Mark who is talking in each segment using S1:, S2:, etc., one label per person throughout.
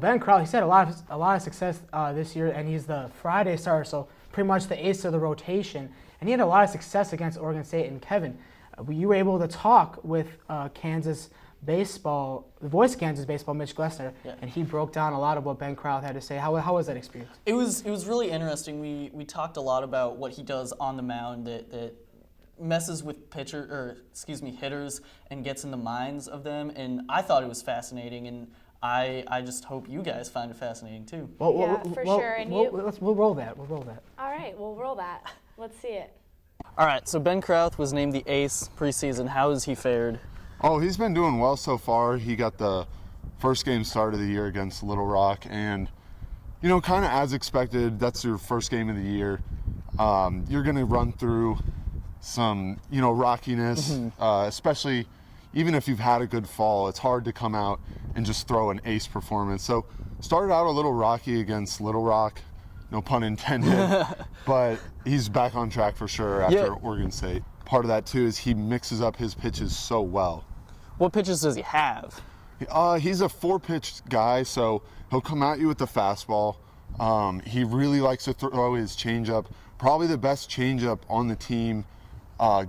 S1: Ben Krauth, he's had a lot of success this year, and he's the Friday starter, so pretty much the ace of the rotation. And he had a lot of success against Oregon State. And Kevin, you were able to talk with Kansas baseball, the voice of Kansas baseball, Mitch Glessner, and he broke down a lot of what Ben Krauth had to say. How was that experience?
S2: It was really interesting. We talked a lot about what he does on the mound that messes with hitters and gets in the minds of them, and I thought it was fascinating, and I just hope you guys find it fascinating too.
S3: For sure. And
S1: we'll roll that.
S3: All right, we'll roll that. Let's see it.
S2: All right, so Ben Krauth was named the ace preseason. How has he fared?
S4: Oh, he's been doing well so far. He got the first game start of the year against Little Rock, and kind of as expected, that's your first game of the year. You're going to run through some, rockiness, especially even if you've had a good fall. It's hard to come out and just throw an ace performance. So started out a little rocky against Little Rock, no pun intended, but he's back on track for sure after Oregon State. Part of that too is he mixes up his pitches so well.
S2: What pitches does he have?
S4: He's a 4-pitch guy, so he'll come at you with the fastball. He really likes to throw his changeup, probably the best changeup on the team.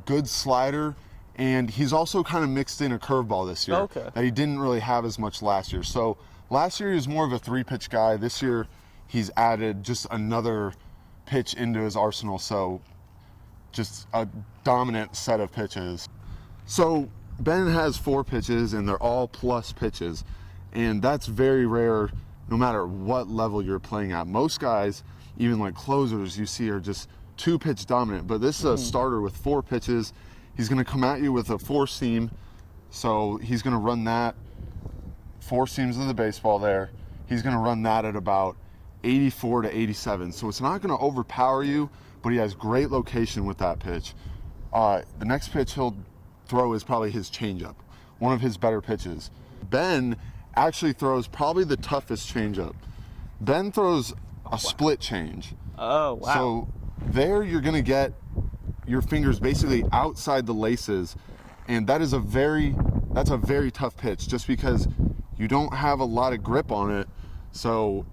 S4: Good slider, and he's also kind of mixed in a curveball this year that he didn't really have as much last year. So last year he was more of a 3-pitch guy. This year he's added just another pitch into his arsenal, so just a dominant set of pitches. So Ben has 4 pitches, and they're all plus pitches, and that's very rare no matter what level you're playing at. Most guys, even like closers, you see are just 2-pitch dominant, but this is a starter with 4 pitches. He's going to come at you with a 4-seam, so he's going to run that 4 seams of the baseball there. He's going to run that at about 84 to 87, so it's not going to overpower you, but he has great location with that pitch. The next pitch he'll throw is probably his changeup, one of his better pitches. Ben actually throws probably the toughest changeup. Ben throws a split change.
S2: Oh, wow.
S4: So there you're going to get your fingers basically outside the laces, and that's a very tough pitch just because you don't have a lot of grip on it, so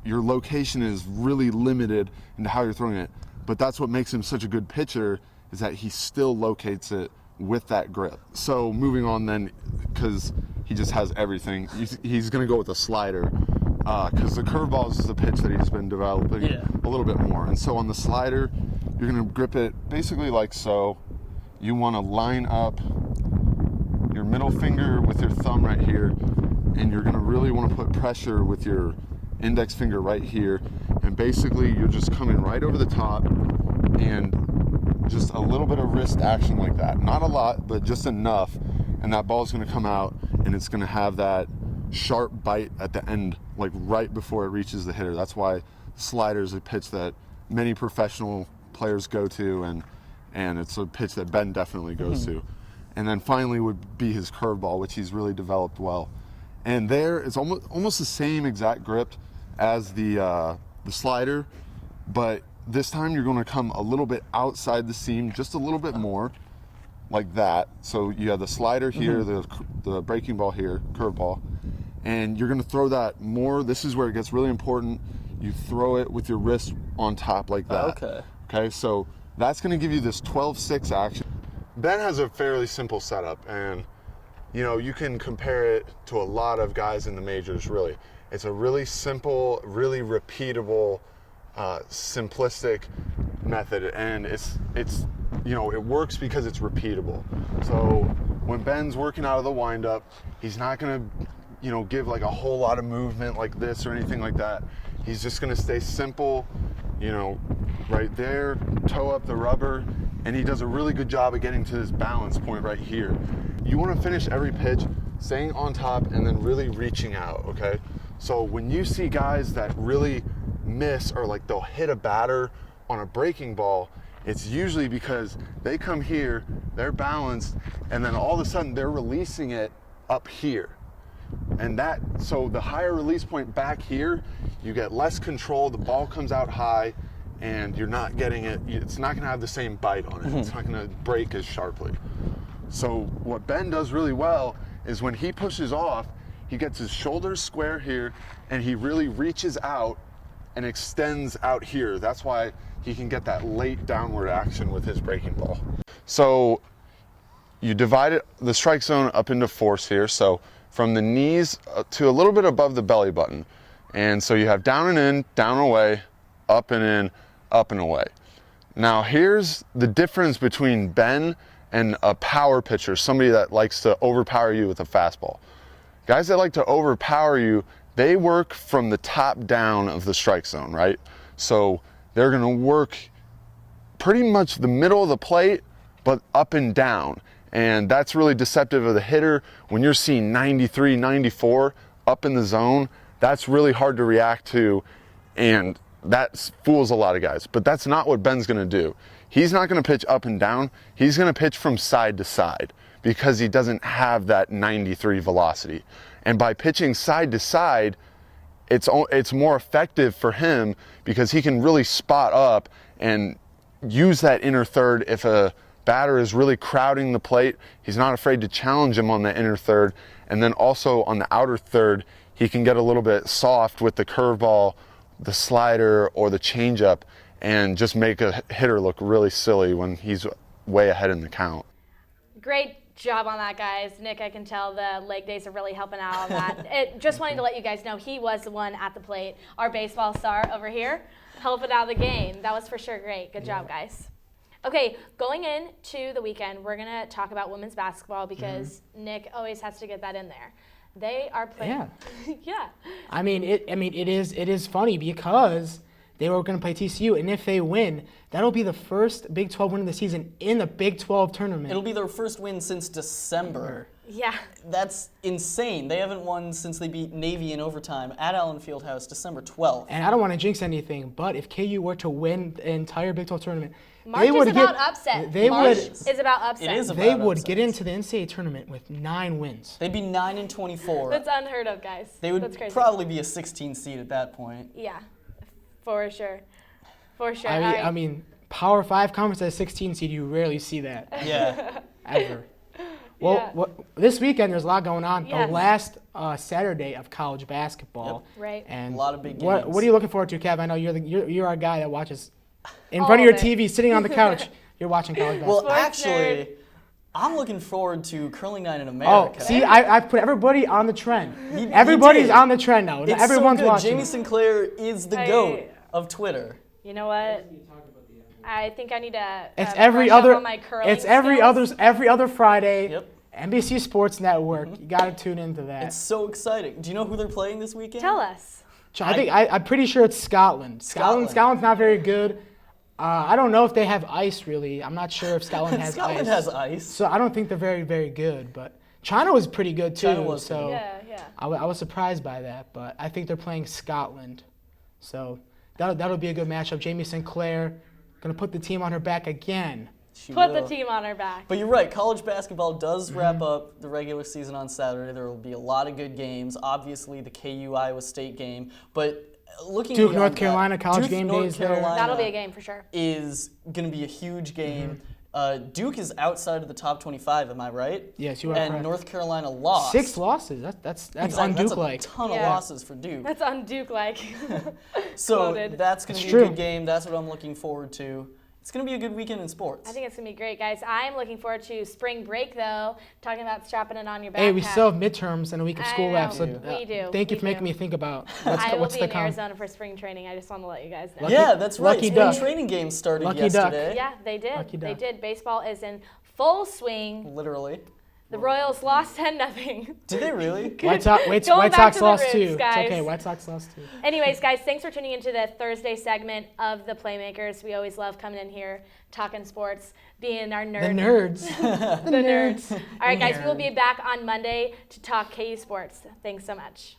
S4: your location is really limited into how you're throwing it. But that's what makes him such a good pitcher, is that he still locates it with that grip. So moving on then, because he just has everything, he's going to go with a slider, because the curveball is the pitch that he's been developing a little bit more. And so on the slider, you're going to grip it basically like so. You want to line up your middle finger with your thumb right here, and you're going to really want to put pressure with your index finger right here, and basically you're just coming right over the top and just a little bit of wrist action like that. Not a lot, but just enough, and that ball's going to come out, and it's going to have that sharp bite at the end, like right before it reaches the hitter. That's why slider is a pitch that many professional players go to, and it's a pitch that Ben definitely goes to. And then finally would be his curveball, which he's really developed well. And there, it's almost the same exact grip as the slider, but this time you're going to come a little bit outside the seam, just a little bit more, like that. So you have the slider here, the breaking ball here, curveball, and you're going to throw that more. This is where it gets really important. You throw it with your wrist on top like that. Okay, so that's going to give you this 12-6 action. Ben has a fairly simple setup, and you can compare it to a lot of guys in the majors, really. It's a really simple, really repeatable, simplistic method, and it's it works because it's repeatable. So when Ben's working out of the windup, he's not going to give like a whole lot of movement like this or anything like that. He's just going to stay simple, right there, toe up the rubber, and he does a really good job of getting to this balance point right here. You want to finish every pitch staying on top and then really reaching out, okay? So when you see guys that really miss, or like they'll hit a batter on a breaking ball, it's usually because they come here, they're balanced, and then all of a sudden they're releasing it up here. And so the higher release point back here, you get less control, the ball comes out high, and you're not getting it, it's not gonna have the same bite on it. It's not gonna break as sharply. So what Ben does really well is when he pushes off, he gets his shoulders square here, and he really reaches out and extends out here. That's why he can get that late downward action with his breaking ball. So you divide the strike zone up into force here. So from the knees to a little bit above the belly button. And so you have down and in, down and away, up and in, up and away. Now here's the difference between Ben and a power pitcher, somebody that likes to overpower you with a fastball. Guys that like to overpower you, they work from the top down of the strike zone, right? So they're gonna work pretty much the middle of the plate, but up and down. And that's really deceptive of the hitter. When you're seeing 93, 94 up in the zone, that's really hard to react to, and that fools a lot of guys. But that's not what Ben's gonna do. He's not gonna pitch up and down. He's gonna pitch from side to side because he doesn't have that 93 velocity. And by pitching side to side, it's more effective for him because he can really spot up and use that inner third. If a batter is really crowding the plate, he's not afraid to challenge him on the inner third. And then also on the outer third, he can get a little bit soft with the curveball, the slider, or the changeup, and just make a hitter look really silly when he's way ahead in the count.
S3: Great job on that, guys. Nick, I can tell the leg days are really helping out on that. Just wanting to let you guys know he was the one at the plate, our baseball star over here, helping out the game. That was for sure great. Good job, guys. Okay, going into the weekend, we're going to talk about women's basketball because Nick always has to get that in there. They are playing.
S1: Yeah.
S3: Yeah.
S1: I mean, it is funny because they were going to play TCU, and if they win, that'll be the first Big 12 win of the season in the Big 12 tournament.
S2: It'll be their first win since December.
S3: Yeah.
S2: That's insane. They haven't won since they beat Navy in overtime at Allen Fieldhouse, December 12th.
S1: And I don't want to jinx anything, but if KU were to win the entire Big 12 tournament,
S3: March
S1: they would
S3: is about
S1: get,
S3: upset.
S1: They
S3: March
S1: would,
S3: is about upset.
S2: It is
S1: they
S2: about
S1: would
S2: upsets.
S1: get into the NCAA tournament with 9 wins.
S2: They'd be 9-24.
S3: That's unheard of, guys.
S2: They would
S3: That's crazy.
S2: probably be a 16 seed at that point.
S3: Yeah, for sure. For sure.
S1: I mean, Power 5 conference at 16 seed, you rarely see that
S2: Yeah.
S1: ever. Well, this weekend there's a lot going on.
S3: Yes.
S1: The last Saturday of college basketball.
S2: Yep.
S3: Right.
S1: And
S2: A lot of big
S1: What
S2: games.
S1: are you looking forward to, Kev? I know you're our guy that watches in
S3: All
S1: front of your
S3: of it.
S1: TV, sitting on the couch. You're watching college basketball.
S2: Well,
S3: Sports nerd.
S2: actually, I'm looking forward to Curling Night in
S1: Oh,
S2: America.
S1: see, I've put everybody on the trend.
S2: You
S1: Everybody's
S2: did.
S1: on the trend now.
S2: It's
S1: Everyone's
S2: so good.
S1: watching.
S2: Jamie Sinclair is the
S3: Hey.
S2: GOAT of Twitter.
S3: You know what? I think I need to.
S1: It's
S3: brush
S1: every
S3: up
S1: other.
S3: on my curling
S1: It's every
S3: skills.
S1: other Friday.
S2: Yep.
S1: NBC Sports Network. You got to tune into that.
S2: It's so exciting. Do you know who they're playing this weekend?
S3: Tell us.
S1: I'm pretty sure it's Scotland.
S2: Scotland.
S1: Scotland's not very good. I don't know if they have ice really. I'm not sure if Scotland has
S2: Scotland
S1: ice.
S2: has ice.
S1: So I don't think they're very, very good. But China was pretty good too.
S2: China was
S1: so
S3: Yeah.
S1: I was surprised by that. But I think they're playing Scotland. So that'll be a good matchup. Jamie Sinclair gonna put the team on her back again.
S2: She
S3: Put the
S2: will.
S3: team on our back.
S2: But you're right, college basketball does wrap up the regular season on Saturday. There will be a lot of good games. Obviously, the KU Iowa State game. But looking
S1: Duke,
S2: beyond
S1: North
S2: that,
S1: Carolina, college
S2: Duke,
S1: game
S2: North
S1: days there.
S2: Carolina
S3: That'll be a game for sure.
S2: is going to be a huge game. Duke is outside of the top 25, am I right?
S1: Yes, you are
S2: And
S1: correct.
S2: North Carolina lost.
S1: 6 losses. That's
S2: Exactly.
S1: un-Duke-like.
S2: That's a ton
S3: Yeah.
S2: of losses for Duke.
S3: That's on Duke like.
S2: So
S3: Quoted.
S2: that's going to
S1: It's
S2: be a
S1: true.
S2: good game. That's what I'm looking forward to. It's going to be a good weekend in sports.
S3: I think it's going to be great, guys. I'm looking forward to spring break, though, talking about strapping it on your backpack.
S1: Hey, we still have midterms and a week of
S3: I
S1: school
S3: know,
S1: left. So
S3: we do.
S1: Thank you
S3: We
S1: for making
S3: do.
S1: me think about
S3: I will
S1: what's
S3: be
S1: to
S3: in
S1: come.
S3: Arizona for spring training. I just want to let you guys know.
S2: Yeah, that's right.
S1: Lucky
S2: Spring
S1: duck.
S2: training games started
S1: Lucky duck.
S2: yesterday.
S3: Yeah, they did.
S1: Lucky
S3: They
S1: duck.
S3: did. Baseball is in full swing.
S2: Literally.
S3: The Royals lost 10-0.
S2: Did they really?
S1: White
S3: Going back
S1: Sox
S3: to the
S1: lost
S3: roots,
S1: too.
S3: guys.
S1: It's okay. White Sox lost too.
S3: Anyways, guys, thanks for tuning into the Thursday segment of the Playmakers. We always love coming in here, talking sports, being our
S1: The
S3: nerd.
S1: nerds.
S3: The nerds. All right, guys, we will be back on Monday to talk KU sports. Thanks so much.